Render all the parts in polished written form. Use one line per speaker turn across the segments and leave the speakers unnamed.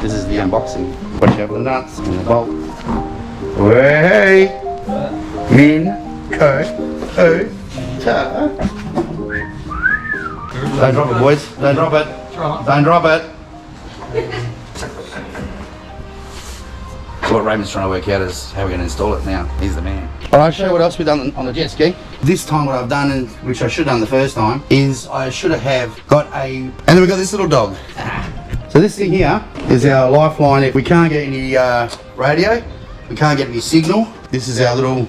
This is the unboxing. Watch out for the nuts and the bolt. Hey, Minn Kota. Don't drop it, boys. Don't drop it. Don't drop it. So what Raymond's trying to work out is how we're going to install it now. He's the man. Alright, I'll show you what else we've done on the jet ski. This time what I've done, and which I should have done the first time, is I should have got a... And then we've got this little dog. So this thing here is our lifeline. If we can't get any radio, we can't get any signal. This is our little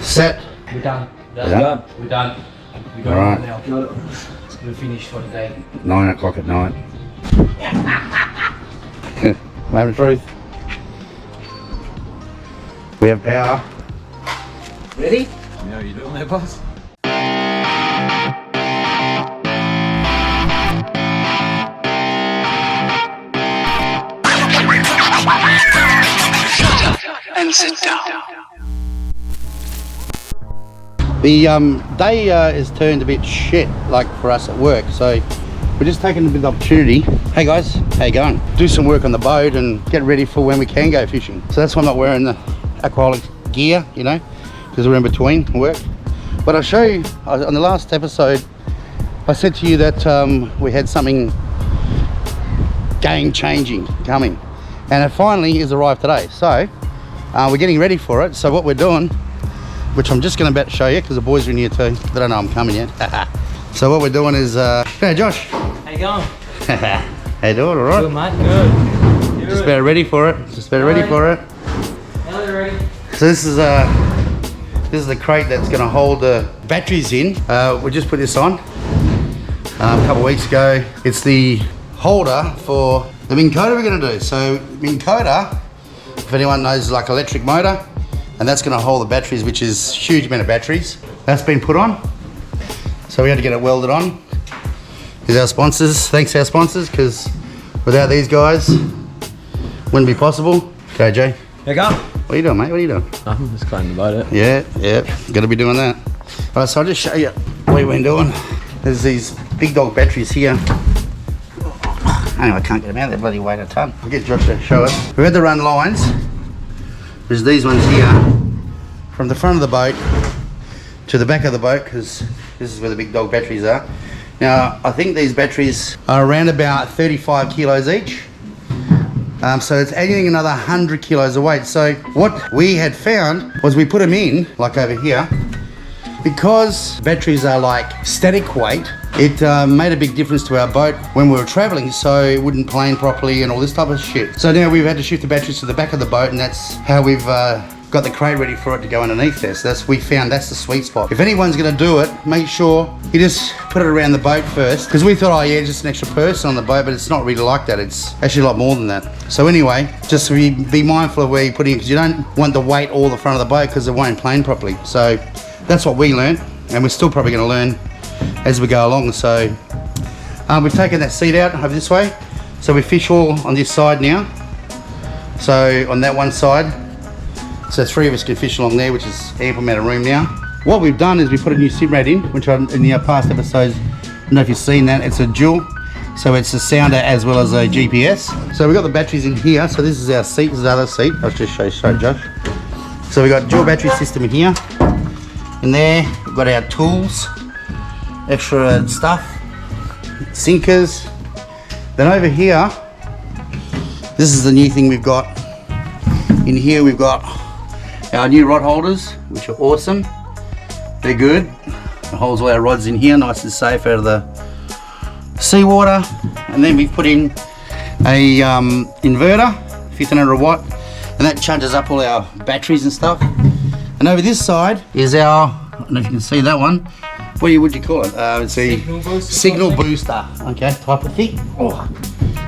set.
We're done.
We're done?
We're done. We got
Alright.
it now. We're finished for today.
9 o'clock at night. Moment of truth. We have power.
Ready?
Yeah, you doing there, boss?
And sit down.
The day is turned a bit shit, like for us at work, so we're just taking a bit of opportunity. Hey guys, how you going? Do some work on the boat and get ready for when we can go fishing. So that's why I'm not wearing the Aquaholiks gear, you know, because we're in between work. But I'll show you, on the last episode, I said to you that we had something game-changing coming, and it finally has arrived today. So we're getting ready for it. So what we're doing, which I'm just going to show you because the boys are in here too. They don't know I'm coming yet. So what we're doing is, hey Josh.
How you going?
How you doing? All right?
Good, mate. Good.
Just about ready for it. Just about ready for it.
Now they're ready.
So this is the crate that's going to hold the batteries in. We just put this on a couple of weeks ago. It's the holder for the Minn Kota we're going to do. So Minn Kota, if anyone knows, like electric motor, and that's going to hold the batteries, which is a huge amount of batteries. That's been put on. So we had to get it welded on. Here's our sponsors. Thanks to our sponsors, because without these guys, wouldn't be possible. Okay, Jay.
There you go.
What are you doing, mate? What are you doing?
Nothing, just cleaning the boat out.
Yeah, got to be doing that. All right, so I'll just show you what we've been doing. There's these big dog batteries here. Anyway, I can't get them out, they bloody weigh a ton. I'll get Josh to show us. We had to run lines. There's these ones here, from the front of the boat to the back of the boat, because this is where the big dog batteries are. Now, I think these batteries are around about 35 kilos each. So it's adding another 100 kilos of weight. So what we had found was we put them in, like over here, because batteries are like static weight, it made a big difference to our boat when we were traveling, so it wouldn't plane properly and all this type of shit. So now we've had to shift the batteries to the back of the boat, and that's how we've got the crate ready for it to go underneath there. So we found that's the sweet spot. If anyone's gonna do it, make sure you just put it around the boat first, because we thought, oh yeah, just an extra person on the boat, but it's not really like that. It's actually a lot more than that. So anyway, just be mindful of where you put it in, because you don't want the weight all the front of the boat, because it won't plane properly. So that's what we learned, and we're still probably gonna learn as we go along. So we've taken that seat out over this way, so we fish all on this side now. So on that one side, so 3 of us can fish along there, which is ample amount of room now. What we've done is we put a new sim rad in, which in the past episodes, I don't know if you've seen that, it's a dual. So it's a sounder as well as a GPS. So we've got the batteries in here. So this is our seat, this is the other seat. I'll just show you, Josh. So we've got dual battery system in here. In there, we've got our tools, extra stuff, sinkers. Then over here, this is the new thing we've got. In here we've got our new rod holders, which are awesome. They're good. It holds all our rods in here, nice and safe out of the seawater. And then we've put in a inverter, 1500 watt, and that charges up all our batteries and stuff. And over this side is our, I don't know if you can see that one, what would you call it? It's a signal booster, okay, type of thing. Oh.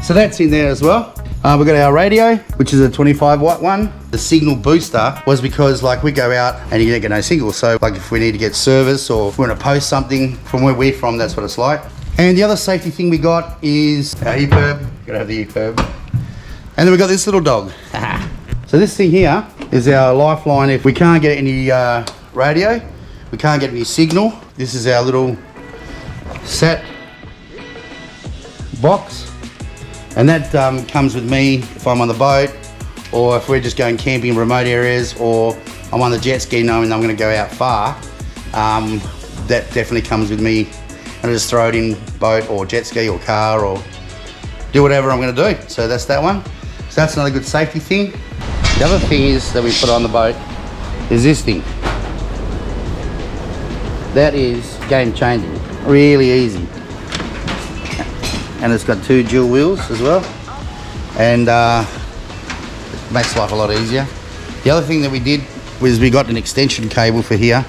So that's in there as well. We've got our radio, which is a 25 watt one. The signal booster was because like we go out and you don't get no signal. So like if we need to get service or if we want to post something from where we're from, that's what it's like. And the other safety thing we got is our EPIRB. Gotta have the EPIRB. And then we got this little dog. So this thing here is our lifeline. If we can't get any radio, we can't get any signal. This is our little set box. And that comes with me if I'm on the boat, or if we're just going camping in remote areas, or I'm on the jet ski knowing I'm going to go out far. That definitely comes with me, and I just throw it in boat or jet ski or car, or do whatever I'm going to do. So that's that one. So that's another good safety thing. The other thing is that we put on the boat is this thing. That is game changing, really easy. And it's got 2 dual wheels as well, and it makes life a lot easier. The other thing that we did was we got an extension cable for here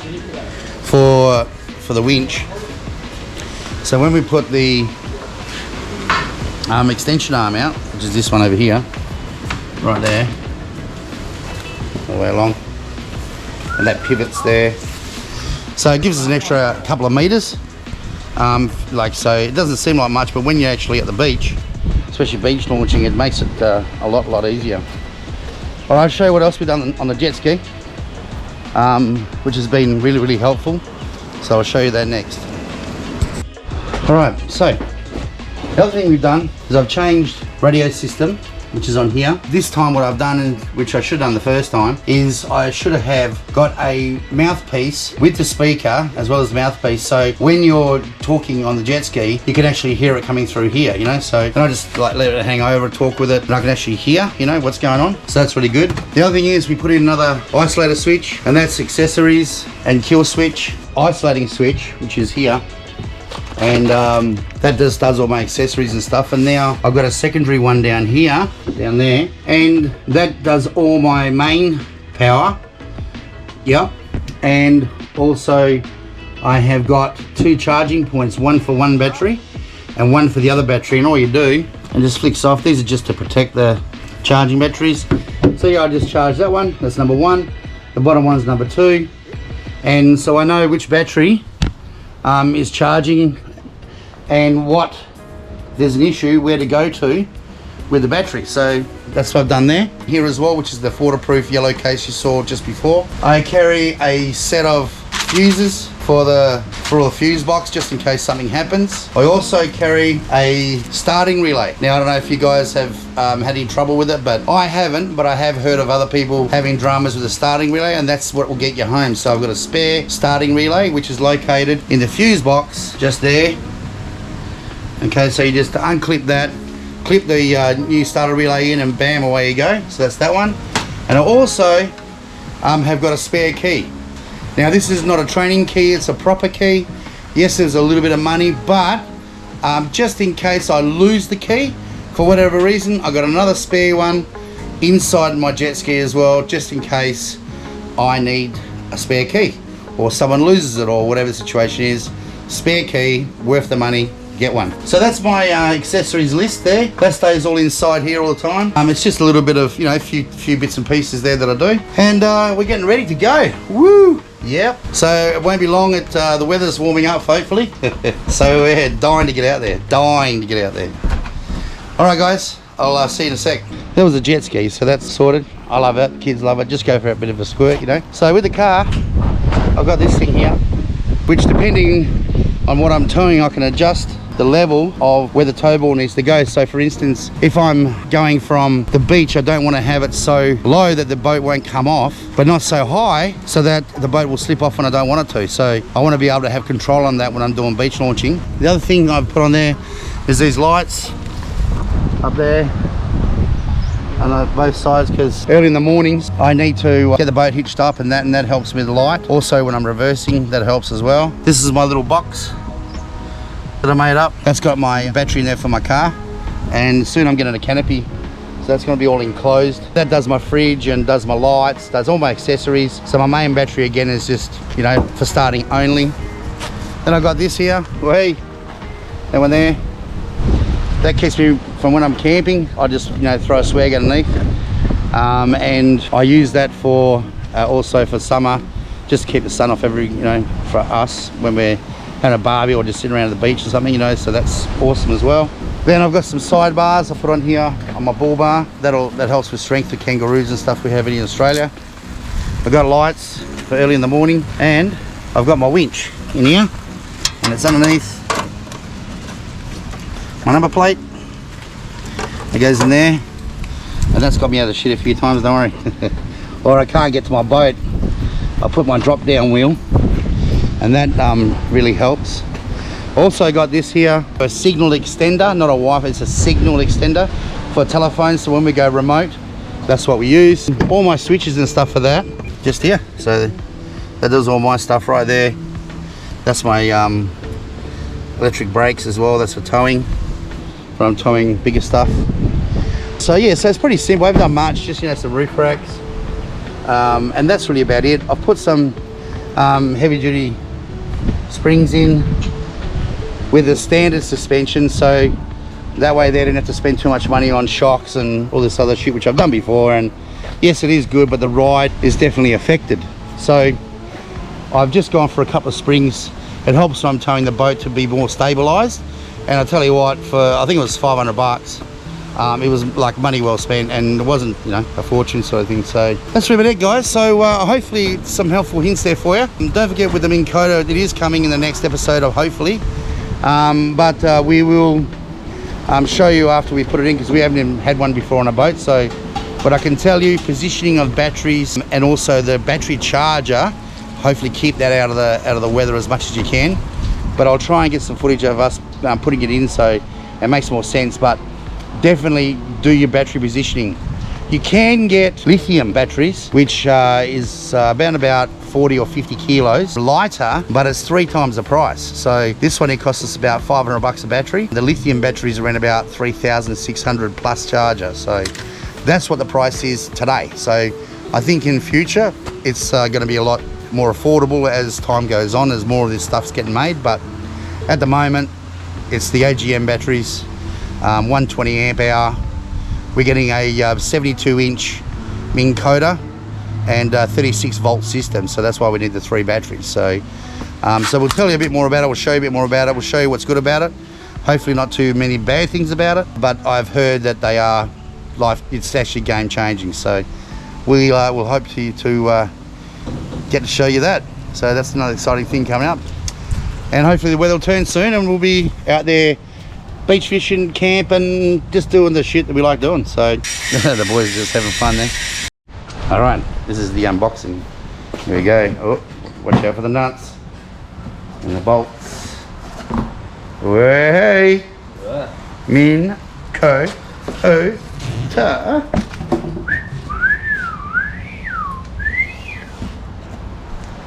for the winch. So when we put the extension arm out, which is this one over here, right there, all the way along, and that pivots there, so it gives us an extra couple of meters. So it doesn't seem like much, but when you're actually at the beach, especially beach launching, it makes it a lot easier. All right, I'll show you what else we've done on the jet ski, which has been really helpful. So I'll show you that next. All right, so the other thing we've done is I've changed radio system, which is on here. This time what I've done, and which I should have done the first time, is I should have got a mouthpiece with the speaker as well as the mouthpiece, so when you're talking on the jet ski you can actually hear it coming through here, you know. So then I just like let it hang over and talk with it, and I can actually hear, you know, what's going on. So that's really good. The other thing is we put in another isolator switch, and that's accessories and kill switch. Isolating switch, which is here, and that just does all my accessories and stuff. And now I've got a secondary one down here, down there, and that does all my main power. Yep. And also I have got 2 charging points, one for one battery and one for the other battery, and all you do, and just flicks off. These are just to protect the charging batteries. So yeah, I just charge that one, that's number 1. The bottom one's number 2, and so I know which battery is charging, and what there's an issue where to go to with the battery. So that's what I've done there. Here as well, which is the waterproof yellow case you saw just before. I carry a set of fuses for all the fuse box, just in case something happens. I also carry a starting relay. Now I don't know if you guys have had any trouble with it, but I haven't, but I have heard of other people having dramas with a starting relay, and that's what will get you home. So I've got a spare starting relay, which is located in the fuse box just there. Okay, so you just unclip that, clip the new starter relay in, and bam, away you go. So that's that one. And I also have got a spare key. Now this is not a training key, it's a proper key. Yes, there's a little bit of money, but just in case I lose the key for whatever reason, I got another spare one inside my jet ski as well, just in case I need a spare key, or someone loses it, or whatever the situation is. Spare key, worth the money, get one. So that's my accessories list there. That stays all inside here all the time. It's just a little bit of, you know, a few bits and pieces there that I do. And we're getting ready to go. Woo! Yep. So it won't be long. The weather's warming up, hopefully. So we're dying to get out there. Dying to get out there. All right, guys. I'll see you in a sec. That was a jet ski, so that's sorted. I love it. Kids love it. Just go for a bit of a squirt, you know. So with the car, I've got this thing here, which depending on what I'm towing, I can adjust the level of where the tow ball needs to go. So for instance, if I'm going from the beach, I don't want to have it so low that the boat won't come off, but not so high so that the boat will slip off when I don't want it to. So I want to be able to have control on that when I'm doing beach launching. The other thing I've put on there is these lights up there on both sides, because early in the mornings I need to get the boat hitched up, and that helps with the light. Also when I'm reversing, that helps as well. This is my little box that I made up. That's got my battery in there for my car, and soon I'm getting a canopy, so that's going to be all enclosed. That does my fridge and does my lights, does all my accessories. So my main battery again is just, you know, for starting only. Then I got this here, hey, that one there, that keeps me from when I'm camping. I just, you know, throw a swag underneath, and I use that for also for summer, just to keep the sun off you know, for us when we're having a barbie or just sitting around at the beach or something, you know. So that's awesome as well. Then I've got some sidebars I put on here on my bull bar. That helps with strength for kangaroos and stuff we have in Australia. I've got lights for early in the morning, and I've got my winch in here, and it's underneath my number plate. It goes in there, and that's got me out of shit a few times, don't worry. Or I can't get to my boat, I put my drop down wheel, and that really helps. Also got this here, a signal extender, not a Wi-Fi, it's a signal extender for telephones, so when we go remote, that's what we use. All my switches and stuff for that, just here. So that does all my stuff right there. That's my electric brakes as well, that's for towing, when I'm towing bigger stuff. So yeah, so it's pretty simple. I haven't done much, just, you know, some roof racks. And that's really about it. I've put some heavy duty springs in with a standard suspension, so that way they don't have to spend too much money on shocks and all this other shit, which I've done before. And yes, it is good, but the ride is definitely affected. So I've just gone for a couple of springs. It helps when I'm towing the boat to be more stabilized. And I'll tell you what, for I think it was 500 bucks, it was like money well spent, and it wasn't, you know, a fortune sort of thing. So that's really it, guys. So hopefully some helpful hints there for you. And don't forget with the Minn Kota, it is coming in the next episode of hopefully. But we will show you after we put it in, because we haven't even had one before on a boat. So, but I can tell you, positioning of batteries and also the battery charger, hopefully keep that out of the weather as much as you can. But I'll try and get some footage of us putting it in, so it makes more sense. But definitely do your battery positioning. You can get lithium batteries, which is about 40 or 50 kilos lighter, but it's 3 times the price. So this one, it costs us about 500 bucks a battery. The lithium batteries are around about 3,600 plus charger. So that's what the price is today. So I think in future it's going to be a lot more affordable as time goes on, as more of this stuff's getting made. But at the moment, it's the AGM batteries, 120 amp hour. We're getting a 72 inch Minn Kota and 36 volt system, so that's why we need the 3 batteries. So so we'll tell you a bit more about it, we'll show you a bit more about it, we'll show you what's good about it. Hopefully not too many bad things about it, but I've heard that they are it's actually game changing. So we'll hope to get to show you that. So that's another exciting thing coming up, and hopefully the weather will turn soon and we'll be out there beach fishing, camping, just doing the shit that we like doing. So the boys are just having fun there. All right, this is the unboxing. Here we go. Oh, watch out for the nuts and the bolts. Way, Minn Kota.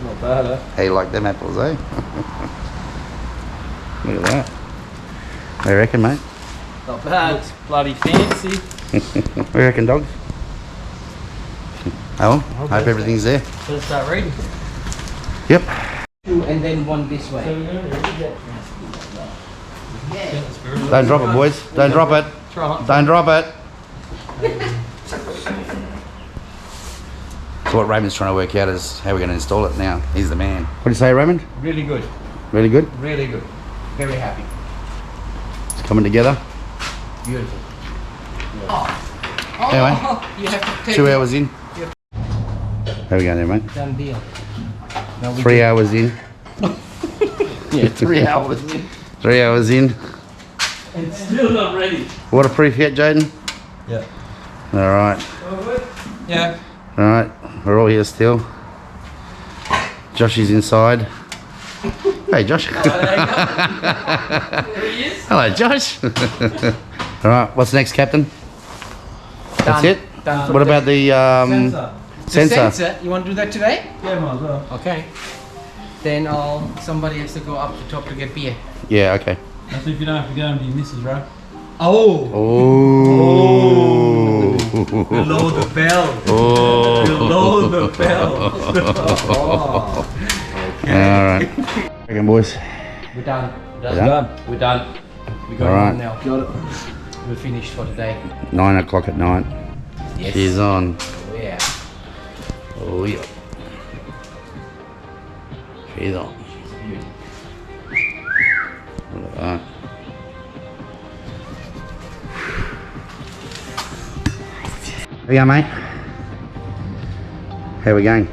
Not bad, eh?
How you like them apples, eh? Look at that. What do you reckon, mate?
Not bad. Looks bloody fancy.
What do you reckon, dog? Oh, hope everything's there.
So let's start reading.
Yep.
2 and then 1 this way.
Don't drop it, boys. Don't drop it. Don't drop it. So what Raymond's trying to work out is how we're going to install it now. He's the man. What do you say, Raymond?
Really good.
Really good?
Really good. Very happy.
It's coming together.
Beautiful.
Anyway,
You have to take
2 hours in. How we going there, mate?
Done deal. Now we
3 hours in.
Yeah, 3 hours in.
3 hours in.
And still not ready.
Waterproof yet, Jaden?
Yeah.
All right.
Yeah.
All right. We're all here still. Josh is inside. Hey, Josh.
There he is.
Hello, Josh. All right. What's next, Captain? That's
Done.
it?
Done for
What
the
about the
Sensor.
sensor?
You want to do that today?
Yeah, might as well.
Okay. Then somebody has to go up the top to get beer.
Yeah, okay.
That's if you don't have to go and be missus, right?
Oh.
Oh.
Below the bell.
Oh.
Below the bell. Oh.
All right. Okay, boys.
We're done.
We're done?
We're done. We're going
All right.
home now. Got it. We're finished for today.
9 o'clock at night.
Yes.
She's on.
Oh, yeah.
Oh yeah. She's on. Look at that. How we going, mate? How we going?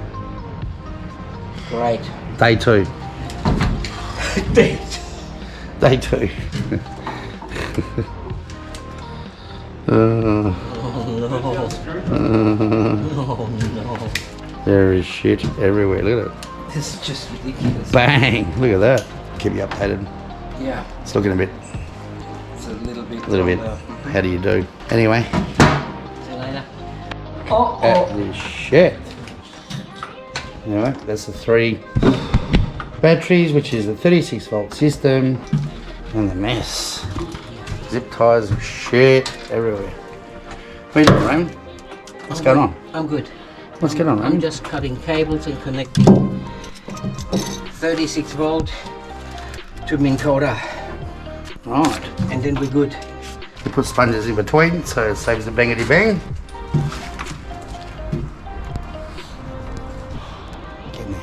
Great.
Day 2. Day 2.
Oh no.
There is shit everywhere. Look at it.
This is just ridiculous.
Bang! Look at that. Keep you updated.
Yeah.
It's looking a bit.
It's a little bit.
How do you do? Anyway.
See you later. Oh.
Holy shit. Anyway, that's the 3 batteries, which is the 36 volt system, and the mess. Zip ties of shit everywhere. What are you doing, Raymond? What's going on?
I'm good.
What's going on,
I'm
Raymond?
just cutting cables and connecting 36 volt to Minn Kota,
Right.
and then we're good.
You put sponges in between, so it saves the bangity bang. Get in there.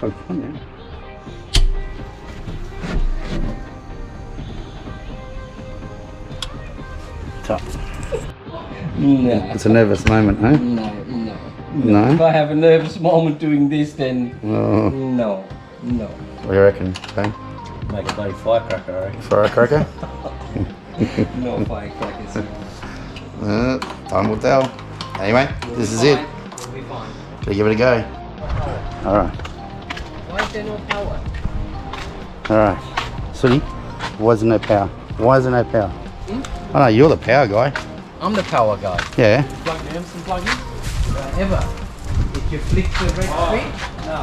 So fun, yeah. Tough.
No.
It's a nervous moment, huh?
No.
No?
If I have a nervous moment doing this, then
Oh,
no.
what do you reckon, Bang?
Make a bloody firecracker, I reckon.
Firecracker?
No firecrackers.
Time will tell. Anyway, this is it.
We'll be fine.
So give it a go. Alright,
Why is there no power?
alright. Sooty, why isn't there power? Why isn't there power? Oh no, you're the power guy.
I'm the power guy.
Yeah.
Plug the Emerson plug in. Ever. If you flick the red switch.
No,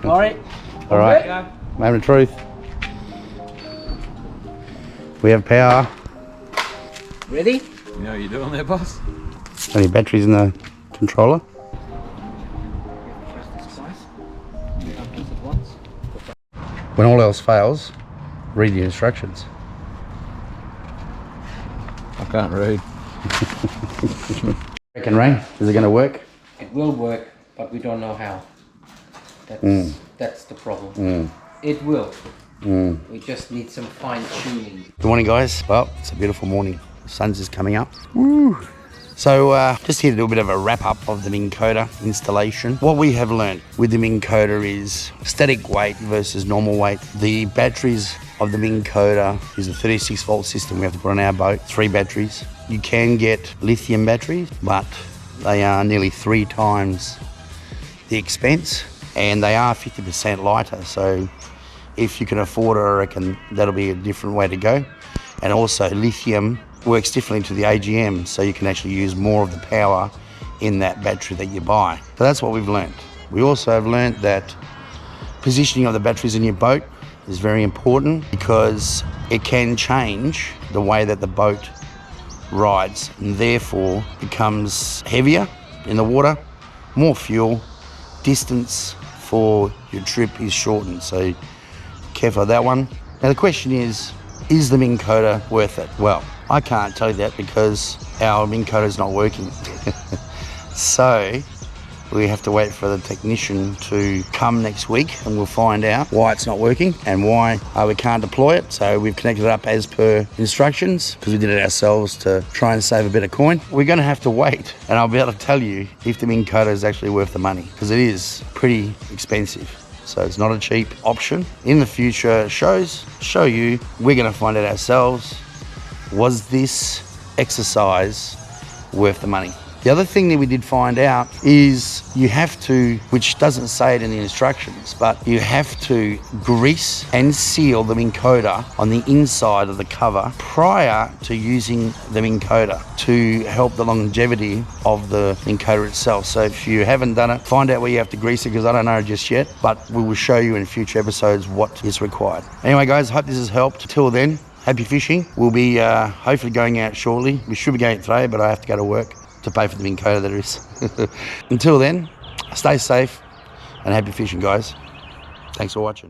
Alright.
Alright, moment of truth. We have power.
Ready?
you know what you're doing there, boss?
Any batteries in the controller?
Press this twice. Press it once.
When all else fails, read the instructions.
I can't read.
Reckon, Ray? Is it going to work?
It will work, but we don't know how. That's the problem. It will. We just need some fine tuning.
Good morning, guys. Well, it's a beautiful morning. The sun's just coming up. Woo! So, just here to do a bit of a wrap up of the Minn Kota installation. What we have learned with the Minn Kota is static weight versus normal weight. The batteries of the Minn Kota is a 36 volt system we have to put on our boat, 3 batteries. You can get lithium batteries, but they are nearly 3 times the expense, and they are 50% lighter. So if you can afford it, I reckon that'll be a different way to go. And also lithium works differently to the AGM, so you can actually use more of the power in that battery that you buy. So that's what we've learned. We also have learned that positioning of the batteries in your boat is very important, because it can change the way that the boat rides, and therefore becomes heavier in the water, more fuel, distance for your trip is shortened. So careful of that one. Now the question is the Minn Kota worth it? Well, I can't tell you that because our Minn Kota is not working. So we have to wait for the technician to come next week, and we'll find out why it's not working and why we can't deploy it. So we've connected it up as per instructions, because we did it ourselves to try and save a bit of coin. We're going to have to wait, and I'll be able to tell you if the Minn Kota is actually worth the money, because it is pretty expensive. So it's not a cheap option. In the future shows, show you, we're going to find out ourselves, was this exercise worth the money? The other thing that we did find out is you have to, which doesn't say it in the instructions, but you have to grease and seal the Minn Kota on the inside of the cover prior to using the Minn Kota to help the longevity of the Minn Kota itself. So if you haven't done it, find out where you have to grease it, because I don't know just yet, but we will show you in future episodes what is required. Anyway, guys, hope this has helped. Till then, happy fishing. We'll be hopefully going out shortly. We should be going today, but I have to go to work to pay for the Minn Kota that is. Until then, stay safe and happy fishing, guys. Thanks for watching.